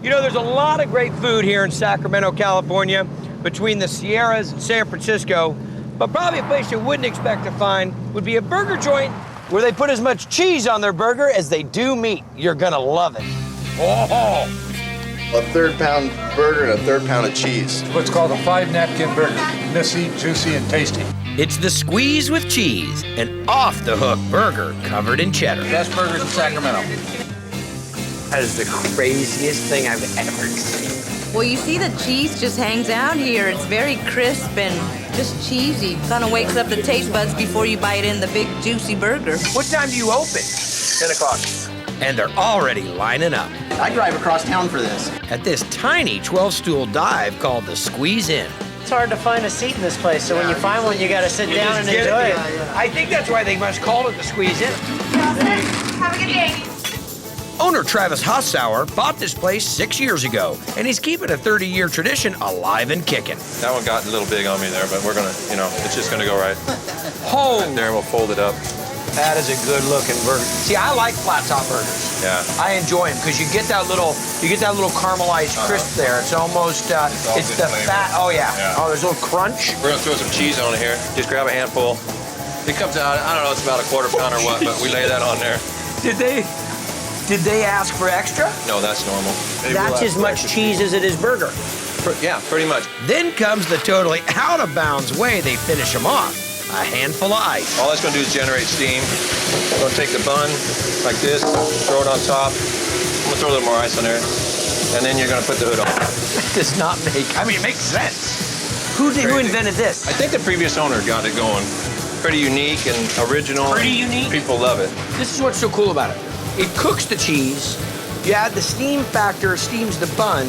You know, there's a lot of great food here in Sacramento, California, between the Sierras and San Francisco, but probably a place you wouldn't expect to find would be a burger joint where they put as much cheese on their burger as they do meat. You're gonna love it. Oh. A third-pound burger and a third pound of cheese. What's called a 5-napkin burger. Messy, juicy, and tasty. It's the squeeze with cheese, an off-the-hook burger covered in cheddar. Best burgers in Sacramento. That is the craziest thing I've ever seen. Well, you see the cheese just hangs out here. It's very crisp and just cheesy. Kind of wakes up the taste buds before you bite in the big juicy burger. What time do you open? 10 o'clock. And they're already lining up I drive across town for this. at this tiny 12-stool dive called the Squeeze In. It's hard to find a seat in this place, so when you find one, you gotta sit down and enjoy it. I think that's why they must call it the Squeeze In. Have a good day. Owner Travis Hossauer bought this place 6 years ago, and he's keeping a 30-year tradition alive and kicking. That one got a little big on me there, but we're gonna, it's just gonna go right. Oh, There, we'll fold it up. that is a good-looking burger. See, I like flat top burgers. Yeah. I enjoy them because you get that little caramelized crisp there. It's almost, it's the good flavor. fat. Oh yeah. Yeah. Oh, there's a little crunch. We're gonna throw some cheese on it here. Just grab a handful. It comes out, I don't know, it's about a quarter pound or what, but we lay that on there. Did they ask for extra? No, that's normal. Maybe we'll That's ask as for much extra cheese as it is burger. Yeah, pretty much. Then comes the totally out-of-bounds way they finish them off. A handful of ice. All that's gonna do is generate steam. We're gonna take the bun like this, throw it on top. I'm gonna throw a little more ice on there. And then you're gonna put the hood on. That does not make, I mean, it makes sense. Who invented this? I think the previous owner got it going. Pretty unique and original. Pretty unique? People love it. This is what's so cool about it. It cooks the cheese, you add the steam factor, steams the bun,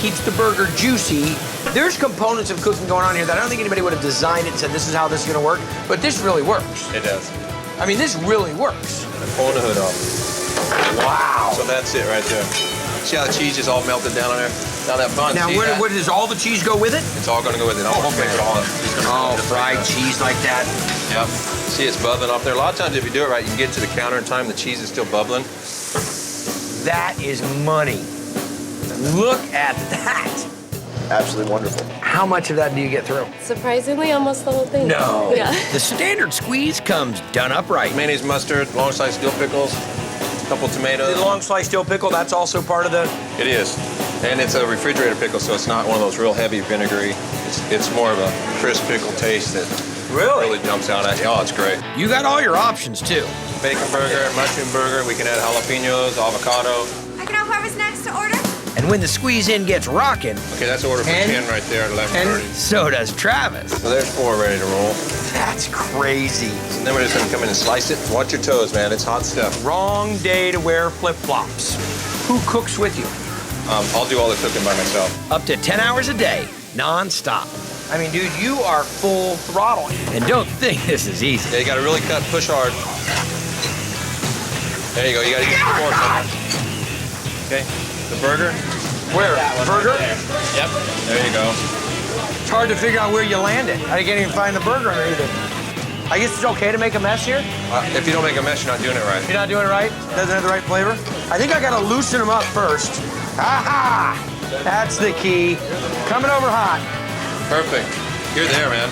keeps the burger juicy. There's components of cooking going on here that I don't think anybody would have designed it and said, this is how this is gonna work, but this really works. It does. I mean, this really works. And pulling the hood off. Wow. So that's it right there. See how the cheese is all melted down on there? Now that bun, Now, see where that? does all the cheese go with it? It's all gonna go with it. I'm gonna flip it all up. It's gonna Oh, go just fried like that. cheese like that. Yep. See, it's bubbling off there. A lot of times, if you do it right, you can get to the counter in time. The cheese is still bubbling. That is money. Look at that. Absolutely wonderful. How much of that do you get through? Surprisingly, almost the whole thing. No. Yeah. The standard squeeze comes done upright. Mayonnaise, mustard, long sliced dill pickles, a couple tomatoes. The long sliced dill pickle, that's also part of the... It is. And it's a refrigerator pickle, so it's not one of those real heavy vinegary. It's more of a crisp pickle taste that really jumps out at you. Oh, it's great. You got all your options, too. Bacon burger, mushroom burger. We can add jalapenos, avocado. I can have whoever's next to order. And when the squeeze in gets rocking, Okay, that's order for 10 right there at 11:30. so does Travis. So there's 4 ready to roll. That's crazy. And then we're just gonna come in and slice it. Watch your toes, man. It's hot stuff. Wrong day to wear flip-flops. Who cooks with you? I'll do all the cooking by myself. Up to 10 hours a day, non-stop. I mean, dude, you are full throttle. And don't think this is easy. Yeah, you gotta really cut, push hard. There you go. You gotta get the fork on it. Okay, the burger. Where? Burger? Yep. There you go. It's hard to figure out where you land it. I can't even find the burger underneath it. I guess it's okay to make a mess here? If you don't make a mess, you're not doing it right. You're not doing it right? Doesn't have the right flavor? I think I gotta loosen them up first. Aha! That's the key. Coming over hot. Perfect. You're there, man.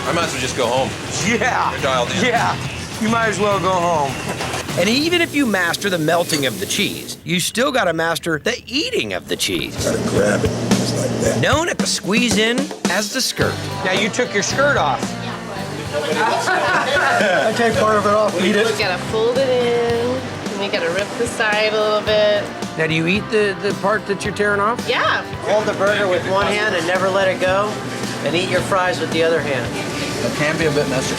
I might as well just go home. Yeah. You're dialed in. Yeah. You might as well go home. And even if you master the melting of the cheese, you still gotta master the eating of the cheese. Gotta grab it just like that. Known at the Squeeze In as the skirt. Now you took your skirt off. I take part of it off, eat it. You gotta fold it in, and you gotta rip the side a little bit. Now do you eat the part that you're tearing off? Yeah. Hold the burger with one hand and never let it go, and eat your fries with the other hand. It can be a bit messy.